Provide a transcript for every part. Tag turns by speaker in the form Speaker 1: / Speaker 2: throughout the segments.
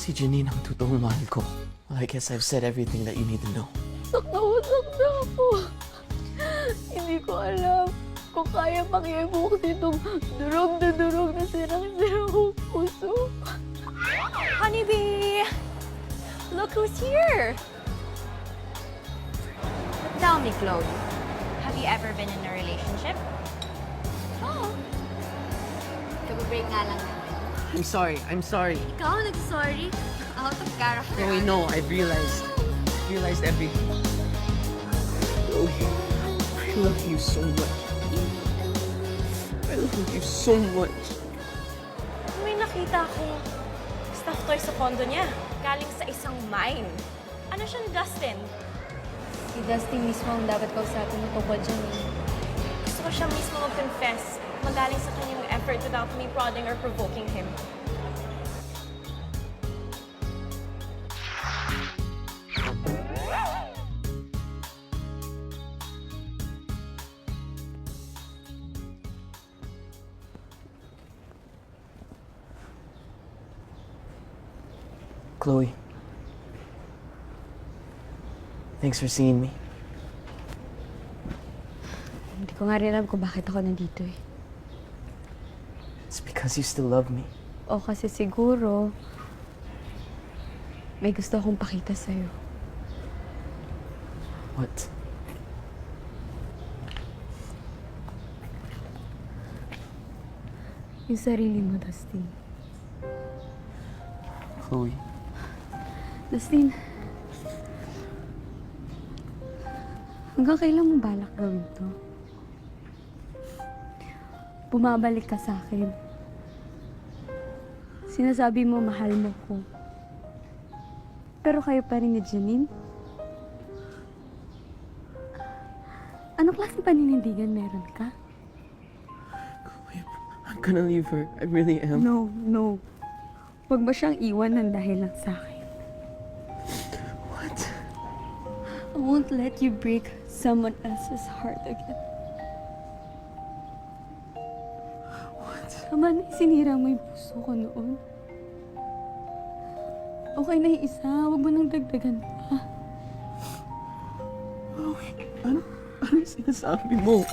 Speaker 1: Si Janine ang totoong mahal ko. Well, I guess I've said everything that you need to know.
Speaker 2: Nakawasak na ako. Hindi ko alam kung kaya pang i-evoke itong durog na sirang-sirang kong puso.
Speaker 3: Honeybee! Look who's here! Tell me, Chloe, have you ever been in a relationship?
Speaker 2: Oo. Kababreak nga lang namin.
Speaker 1: I'm sorry.
Speaker 2: Ikaw nag-sorry? Out of character.
Speaker 1: Chloe, no, I've realized everything. Chloe, I love you so much. I love you so much.
Speaker 3: May nakita akong stuffed toy sa condo niya. Galing sa isang mine. Ano siya ni Dustin?
Speaker 2: Si Dustin mismo ang dapat kausapin ng tungkol dyan eh.
Speaker 3: Gusto ko siya mismo mag-confess. Magaling sa kanyang effort without me prodding or provoking him.
Speaker 1: Chloe, thanks for seeing me.
Speaker 2: Hindi ko nga rin alam kung bakit ako nandito eh.
Speaker 1: It's because you still love me.
Speaker 2: O kasi siguro, may gusto akong pakita sa'yo.
Speaker 1: What?
Speaker 2: Yung sarili mo, Dustin.
Speaker 1: Chloe,
Speaker 2: Dustin, hanggang kailan mo balak gawin to? Bumabalik ka sa akin. Sinasabi mo mahal mo ko. Pero kayo pa rin ni Janine? Anong klaseng paninindigan meron ka?
Speaker 1: Chloe, I'm gonna leave her. I really am.
Speaker 2: No. Huwag mo siyang iwan ng dahil lang sa akin.
Speaker 1: What?
Speaker 2: I won't let you break someone else's heart again.
Speaker 1: What?
Speaker 2: Tama na sinira mo yung puso ko noon. Okay na yung isa, huwag mo nang dagdagan pa.
Speaker 1: Chloe, ano yung sinasabi mo?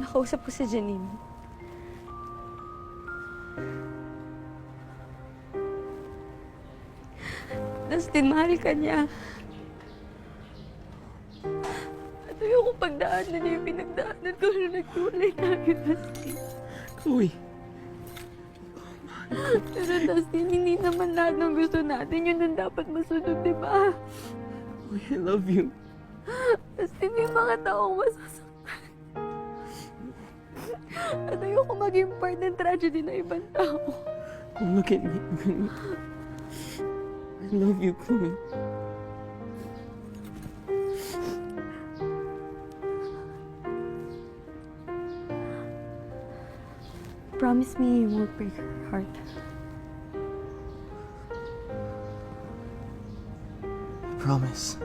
Speaker 2: Nakausap ko si Janine. Dustin, mahal ka niya. At ayoko pagdaanan niya yung pinagdaanan ko nung nagtulay tayo, Dustin.
Speaker 1: Chloe,
Speaker 2: Pero Dustin, hindi naman lahat ng gusto natin yun ang dapat masunod, di ba?
Speaker 1: Chloe, I love you.
Speaker 2: Dustin, may mga taong masasaktan. At ayoko maging part ng tragedy ng ibang tao.
Speaker 1: Look at me. I love you, Chloe.
Speaker 2: Promise me you won't break her heart.
Speaker 1: I promise.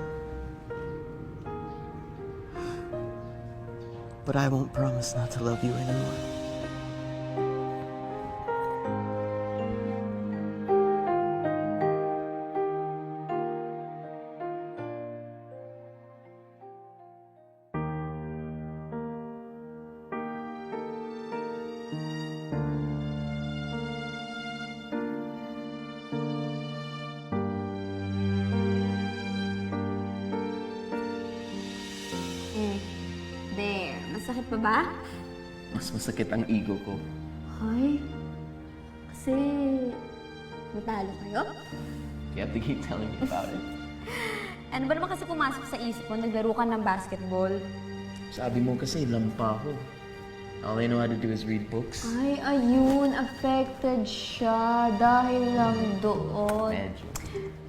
Speaker 1: But I won't promise not to love you anymore.
Speaker 2: There. Masakit pa ba?
Speaker 1: Mas masakit ang ego ko.
Speaker 2: Ay. Kasi... natalo kayo?
Speaker 1: You have to keep telling me about it.
Speaker 2: Ano ba naman kasi pumasok sa isip mo? Naglaro ka ng basketball?
Speaker 1: Sabi mo kasi lampa ako. All I know how to do is read books.
Speaker 2: Ay, ayun. Affected siya dahil lang doon.
Speaker 1: Medyo.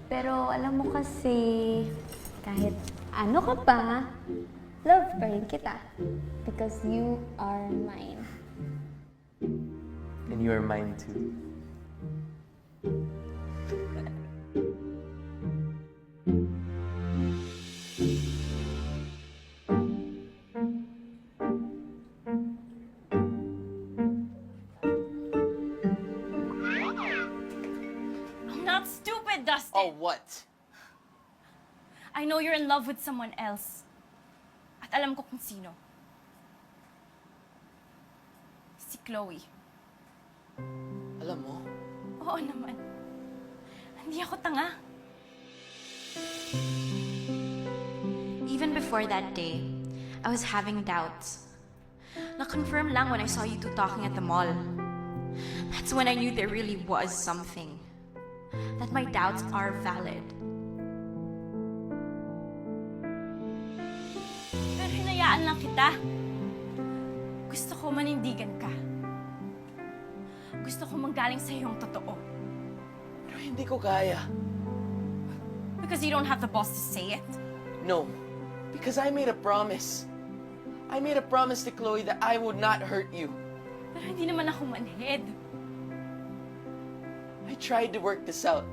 Speaker 2: Pero alam mo kasi, kahit ano ka pa, love pa rin kita. Because you are mine.
Speaker 1: And you're mine too. Oh, what?
Speaker 3: I know you're in love with someone else. At alam ko kung sino. Si Chloe.
Speaker 1: Alam mo,
Speaker 3: Oo naman. Hindi ako tanga. Even before that day, I was having doubts. Na-confirm lang when I saw you two talking at the mall. That's when I knew there really was something. That my doubts are valid. Pero hinayaan lang kita. Gusto ko manindigan ka. Gusto ko manggaling sa iyong totoo.
Speaker 1: pero hindi ko kaya.
Speaker 3: Because you don't have the balls to say it.
Speaker 1: No, because I made a promise. I made a promise to Chloe that I would not hurt you.
Speaker 3: Pero hindi naman ako manhid.
Speaker 1: I tried to work this out.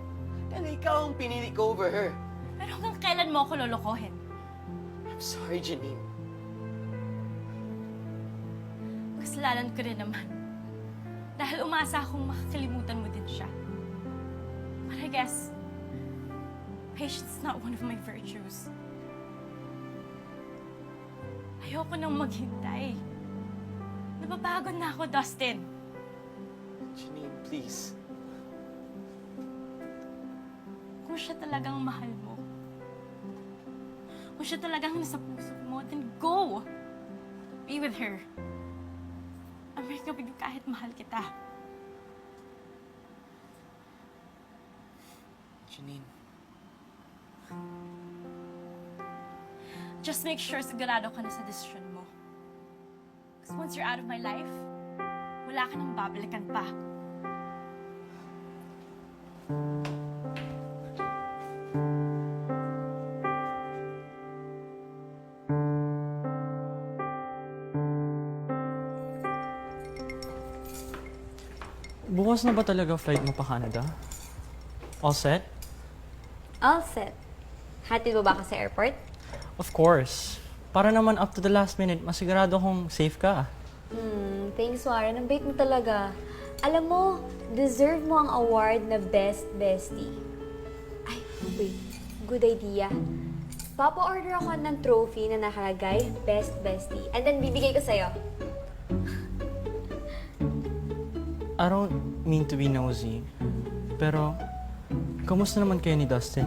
Speaker 1: And ikaw ang pinili ko over her.
Speaker 3: Pero hanggang kailan mo ako lolokohin?
Speaker 1: I'm sorry, Janine.
Speaker 3: Kasalanan ko rin naman. Dahil umasa akong makakalimutan mo din siya. But I guess, patience is not one of my virtues. Ayoko nang maghintay. Napapagod na ako, Dustin.
Speaker 1: Janine, please.
Speaker 3: Kung siya talagang mahal mo, kung siya talagang nasa puso mo, then go! Be with her. I'm right with you kahit mahal kita.
Speaker 1: Janine.
Speaker 3: Just make sure sigurado ka na sa decision mo. Because once you're out of my life, wala ka nang babalikan pa.
Speaker 4: Bukas na ba talaga flight mo pa Canada? All set?
Speaker 2: All set. Hatid mo ba ka sa airport?
Speaker 4: Of course. Para naman up to the last minute, masigurado kong safe ka.
Speaker 2: Thanks, Warren. Ang bait mo talaga. Alam mo, deserve mo ang award na Best Bestie. Ay, wait. Good idea. Papa-order ako ng trophy na nakalagay, Best Bestie. And then, bibigay ko sa'yo.
Speaker 4: I don't mean to be nosy, pero kamusta naman kayo ni Dustin?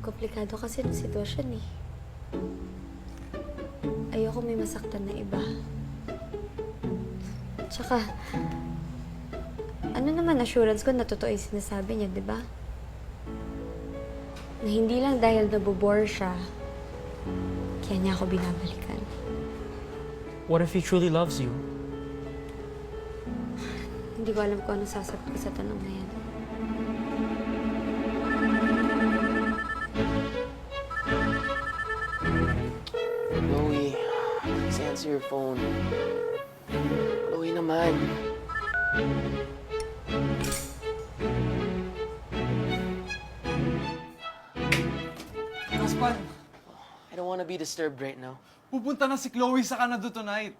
Speaker 2: Komplikado kasi ng sitwasyon eh. Ayoko may masaktan na iba. Tsaka, ano naman assurance ko na totoo yung sinasabi niya, di ba? Na hindi lang dahil nabobore siya, kaya niya ako binabalikan.
Speaker 4: What if he truly loves you?
Speaker 2: Hindi ko alam kung anong sasagot ko sa tanong na yan.
Speaker 1: Chloe, please answer your phone. Chloe naman.
Speaker 5: Gaspar,
Speaker 1: I don't want to be disturbed right now.
Speaker 5: pupunta na si Chloe sa Canada tonight.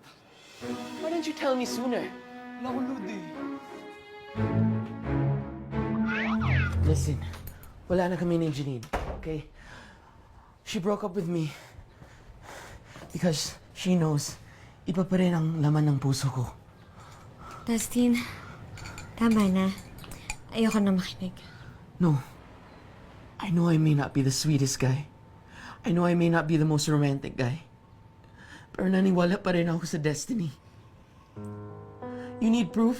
Speaker 1: Why didn't you tell me sooner?
Speaker 5: Wala ko load eh.
Speaker 1: Listen, wala na kami ni Janine, okay? She broke up with me because she knows iba pa rin ang laman ng puso ko.
Speaker 2: Dustin, tama na. Ayoko na makinig.
Speaker 1: No. I know I may not be the sweetest guy. I know I may not be the most romantic guy. Pero naniwala pa rin ako sa destiny. You need proof?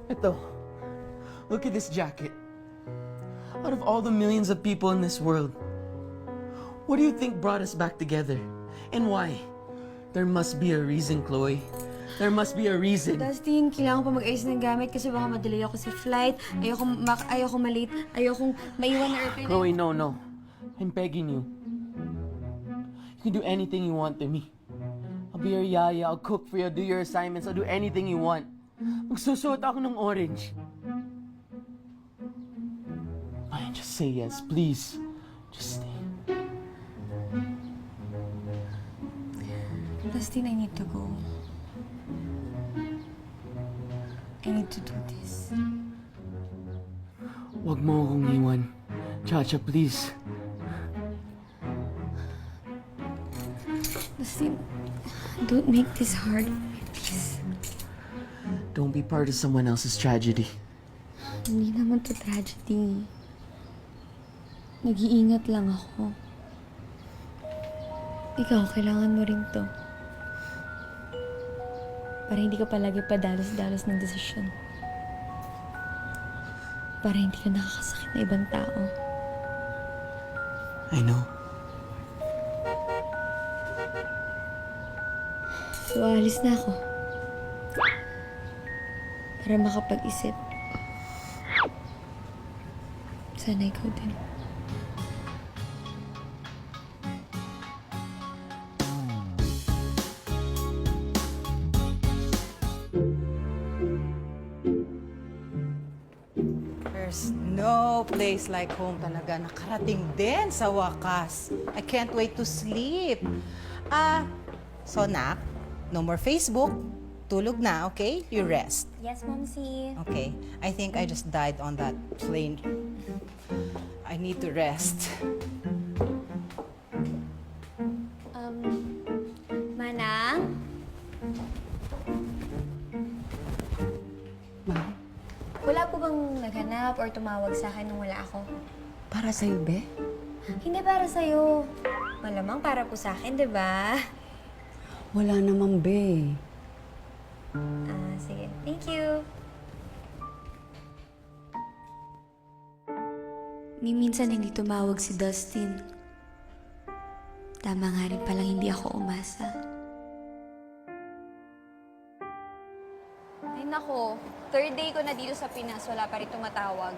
Speaker 1: Ito. Look at this jacket. Out of all the millions of people in this world, what do you think brought us back together? And why? There must be a reason, Chloe. There must be a reason.
Speaker 2: Dustin, kailangan pa mag-ayos ng gamit kasi baka madelay ako sa flight. Ayoko malate. Ayokong maiwan na airplane.
Speaker 1: Chloe, no, no. I'm begging you. You can do anything you want to me. I'll be your yaya, I'll cook for you, I'll do your assignments, I'll do anything you want. Magsusuot ako ng orange. Fine, just say yes, please. Just stay.
Speaker 2: Dustin, I need to go. I need to do this.
Speaker 1: Huwag mo akong iwan. Chacha, please.
Speaker 2: Dustin, don't make this hard. Please.
Speaker 1: Don't be part of someone else's tragedy.
Speaker 2: Hindi naman to tragedy. Nag-iingat lang ako. Ikaw, kailangan mo rin to. Para hindi ka palagi padalos-dalos ng desisyon. Para hindi ka nakakasakit na ibang tao.
Speaker 1: I know.
Speaker 2: So, alis na ako. Para makapag-isip. Sana ikaw din.
Speaker 6: There's no place like home talaga. Nakarating din sa wakas. I can't wait to sleep. So Nak, no more Facebook. Tulog na, okay? You rest.
Speaker 2: Yes, Momsy.
Speaker 6: Okay. I think I just died on that plane. I need to rest.
Speaker 2: Manang? Wala po bang naghanap or tumawag sa akin nung wala ako?
Speaker 7: Para sa'yo, be?
Speaker 2: Hindi para sa'yo. Malamang para po sa akin, di ba?
Speaker 7: Wala naman, be.
Speaker 2: Sige. Thank you. Minsan hindi tumawag si Dustin. Tama nga rin palang hindi ako umasa. Ay nako, third day ko na dito sa Pinas, wala pa rin tumatawag.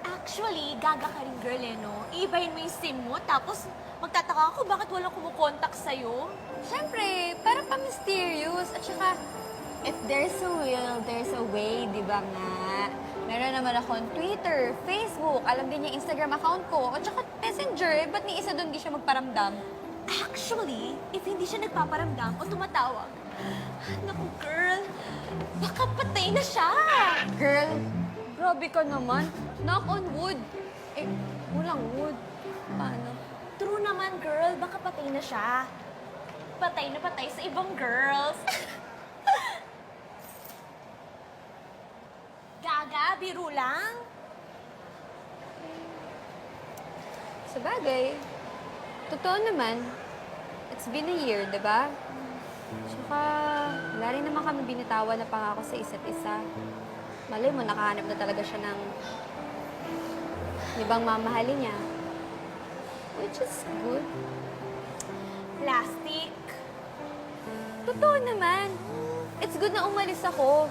Speaker 3: Actually, gaga ka rin, girl, eh, no? Iibahin mo yung SIM mo, tapos magtataka ako bakit walang kumukontak sa'yo.
Speaker 2: Siyempre, para pa-mysterious. At saka, if there's a will, there's a way, di ba nga? Meron naman akong Twitter, Facebook, alam din niya Instagram account ko, at saka Messenger, ba't ni isa doon di siya magparamdam?
Speaker 3: Actually, if hindi siya nagpaparamdam o tumatawag, naku, girl, baka patay na siya.
Speaker 2: Girl, grabe ka naman. Knock on wood. Eh, walang wood. Paano?
Speaker 3: True naman, girl, baka patay na siya. Patay na patay sa ibang girls. Gaga, biro lang.
Speaker 2: Sa bagay, totoo naman. It's been a year, di ba? Tsaka, wala rin naman kami binitawan na pangako sa isa't isa. Malay mo, nakahanap na talaga siya ng ibang mamahalin niya. Which is good.
Speaker 3: Plastic.
Speaker 2: Totoo naman. It's good na umalis ako.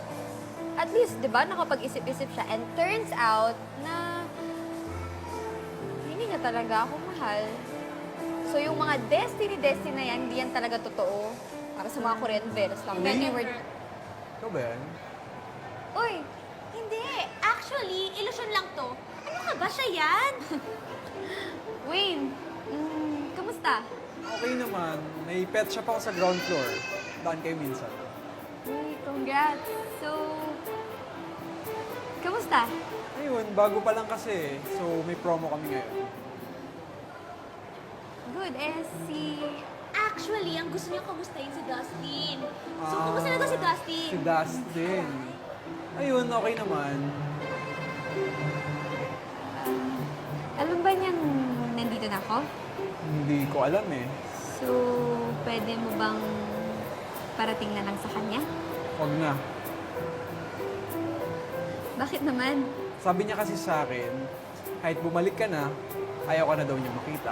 Speaker 2: At least, di ba, nakapag-isip-isip siya. And turns out na hindi niya talaga ako mahal. So, yung mga destiny na yan, hindi yan talaga totoo. Para sa mga Korean veros lang. Many word.
Speaker 5: Ikaw ba yan?
Speaker 2: Uy!
Speaker 3: Hindi. Actually, ilusyon lang to. Ano ka ba? Siya yan?
Speaker 2: Wayne! Kamusta?
Speaker 5: Okay naman. May pet shop ako sa ground floor. Daan kayo minsan.
Speaker 2: Uy, congrats! So, kamusta?
Speaker 5: Ayun, bago pa lang kasi. So, may promo kami ngayon.
Speaker 2: Good.
Speaker 3: Actually, ang gusto niya kamustahin si Dustin. So, kumusta na to si Dustin?
Speaker 5: Si Dustin. Ayun, okay naman.
Speaker 2: Alam ba niyang nandito na ako?
Speaker 5: Hindi ko alam eh.
Speaker 2: So, pwede mo bang parating na lang sa kanya?
Speaker 5: Huwag na.
Speaker 2: Bakit naman?
Speaker 5: Sabi niya kasi sa akin, kahit bumalik ka na, ayaw ka na daw niya makita.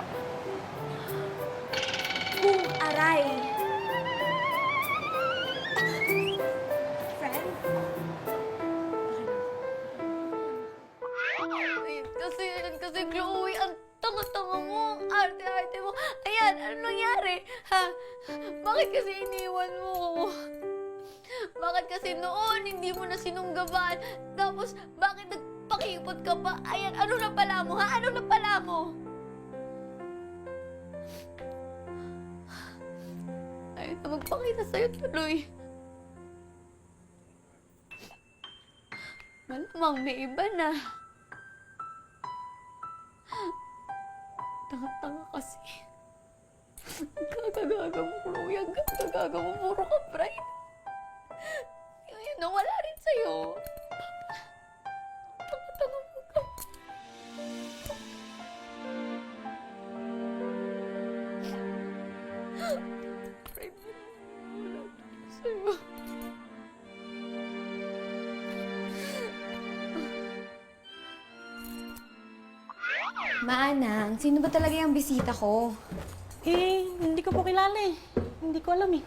Speaker 3: Kung aray! Friend?
Speaker 2: Kasi Chloe, ang tanga-tanga mo, ang arte-arte mo. Ayan, ano nangyari? Ha? Bakit kasi iniwan mo ko? Bakit kasi noon hindi mo na sinunggaban? Tapos, bakit nagpakipot ka pa? Ayan, ano na pala mo, ha? Ano na pala mo? Ayaw na magpakita sa'yo tuloy. Malamang may iba na. kasi. Gagaga mo, Chloe. Ang gagaga mo. Puro ka pride. Ngayon, nawala rin sa'yo. Tanga-tanga mo ka. Pride mo. Wala rin sa'yo. Maanang, sino ba talaga yung bisita ko?
Speaker 8: Eh, hindi ko po kilala eh. Hindi ko alam eh.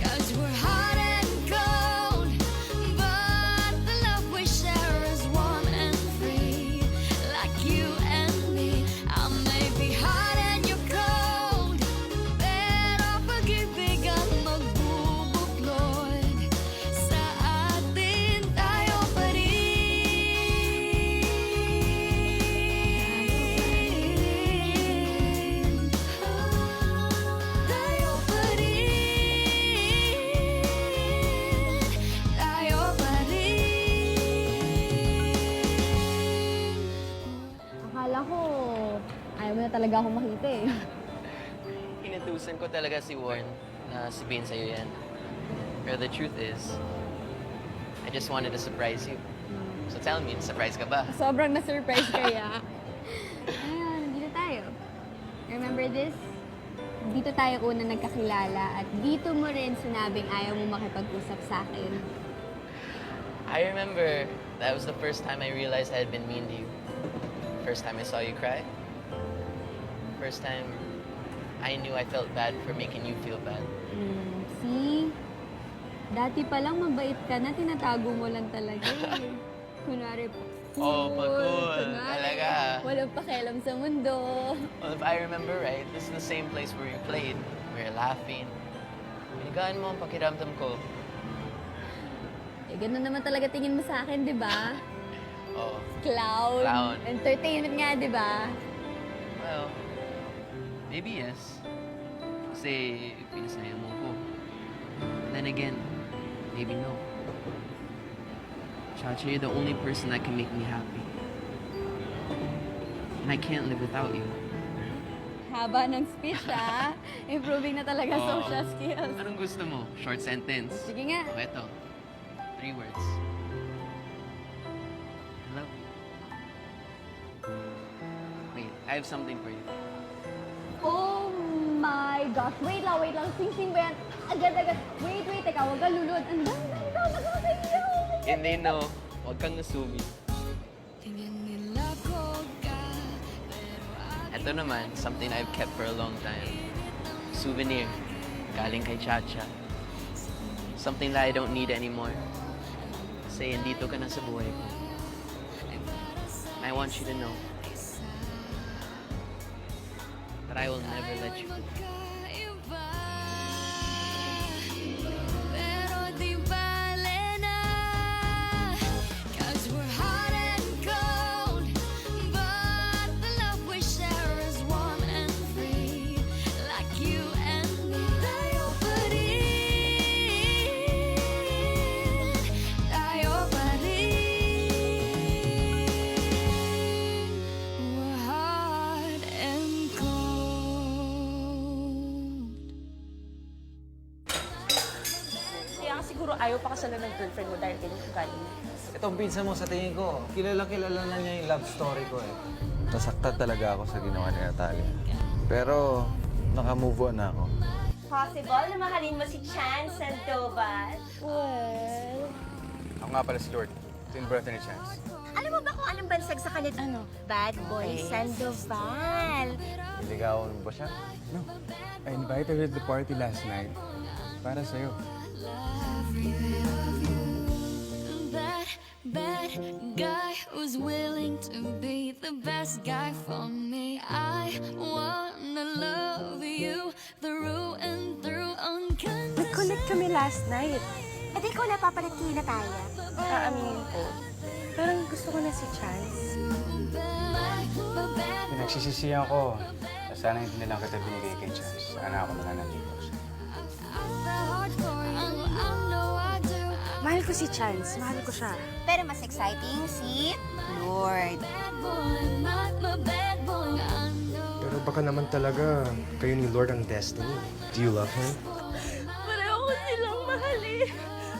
Speaker 9: Cause we're hot and cold, but the love we share is warm and free. Like you and me, I may be hot and you're cold, pero pag-ibig ang magbubuklod. Sa atin tayo pa rin. Tayo pa rin. Tayo pa rin.
Speaker 2: Akala ko, ayaw mo na talaga ako makita eh.
Speaker 1: Inutusan ko talaga si Warren na sabihin sa'yo yan. Pero the truth is, I just wanted to surprise you. So tell me, surprise ka ba?
Speaker 2: Sobrang na-surprise kaya. Ayun, dito tayo. Remember this? Dito tayo una nagkakilala at dito mo rin sinabing ayaw mo makipag-usap sa akin.
Speaker 1: I remember that was the first time I realized I had been mean to you. First time I saw you cry. First time I knew I felt bad for making you feel bad.
Speaker 2: See? Dati pa lang mabait ka na, tinatago mo lang talaga eh. Kunwari,
Speaker 1: Oh, pag-cool.
Speaker 2: kunwari,
Speaker 1: Talaga.
Speaker 2: walang pakialam sa mundo.
Speaker 1: Well, if I remember right, this is the same place where we played. We were laughing. Pinigaan mo ang pakiramdam ko.
Speaker 2: Eh, ganun naman talaga tingin mo sa akin, di ba?
Speaker 1: Oh,
Speaker 2: Clown.
Speaker 1: Clown.
Speaker 2: Entertainment nga, di ba?
Speaker 1: well, maybe yes. Kasi pinasaya mo ko. And then again, maybe no. Chacha, you're the only person that can make me happy. And I can't live without you.
Speaker 2: Haba ng speech, ha? Improving na talaga
Speaker 1: Oo.
Speaker 2: social skills.
Speaker 1: Anong gusto mo? Short sentence?
Speaker 2: Sige nga.
Speaker 1: O, eto. 3 words. I love you. Wait, I have something for you.
Speaker 2: Oh my gosh. Wait lang. Sing-sing ba yan? Agad-agad. Wait. Teka, huwag ka lulod. Ang dami nakakaiyaw.
Speaker 1: Hindi, no. Huwag kang nasumi.
Speaker 9: Tingin nila koga, pero
Speaker 1: Ito naman, something I've kept for a long time. Souvenir. Galing kay Chacha. Something that I don't need anymore. Kasi andito ka na sa buhay ko. And I want you to know that I will never let you go.
Speaker 9: magkaiba. Pero di bale na, 'cause we're hot and cold, but the love we share is warm and free. Like you and me, tayo pa rin. Tayo pa rin. We're hot and cold.
Speaker 8: Kaya nga siguro ayaw pa kasalan ng girlfriend mo dahil ganyan ugali mo.
Speaker 5: Itong pinsa mo sa tingin ko, kilala na niya yung love story ko eh.
Speaker 10: Nasaktan talaga ako sa ginawa ni Natalia. Pero, naka-move on na ako.
Speaker 11: Possible na mahalin mo si Chance Sandoval?
Speaker 2: Well,
Speaker 10: Ako nga pala si Lord. Twin brother ni Chance.
Speaker 11: Alam mo ba kung anong bansag sa kanila? Ano? Bad Boy Sandoval.
Speaker 10: Niligawan mo ba siya?
Speaker 12: No. I invited her to the party last night. Para sa'yo.
Speaker 9: That bad guy who's willing to be the best guy for me. I wanna love you through and through unconditional.
Speaker 11: Nag-connect
Speaker 8: kami last night.
Speaker 11: Eh di ikaw napapalit kay Natalia.
Speaker 8: Aaminin ko. Parang gusto ko na si Chance.
Speaker 12: Pinagsisisihan ko. Sana hindi nilang kita binigay kay Chance. Sana ako na lang nandito.
Speaker 8: Mahal ko si Chance. Mahal ko siya.
Speaker 11: Pero mas exciting si Lord.
Speaker 12: Pero baka naman talaga kayo ni Lord ang destiny. Do you love him?
Speaker 8: Pareho ko silang mahal eh.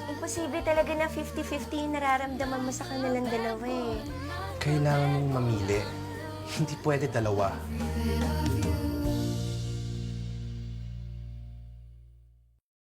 Speaker 11: Imposible talaga na 50-50 yung nararamdaman mo sa kanilang dalawa eh.
Speaker 12: Kailangan mong mamili. Hindi pwede dalawa.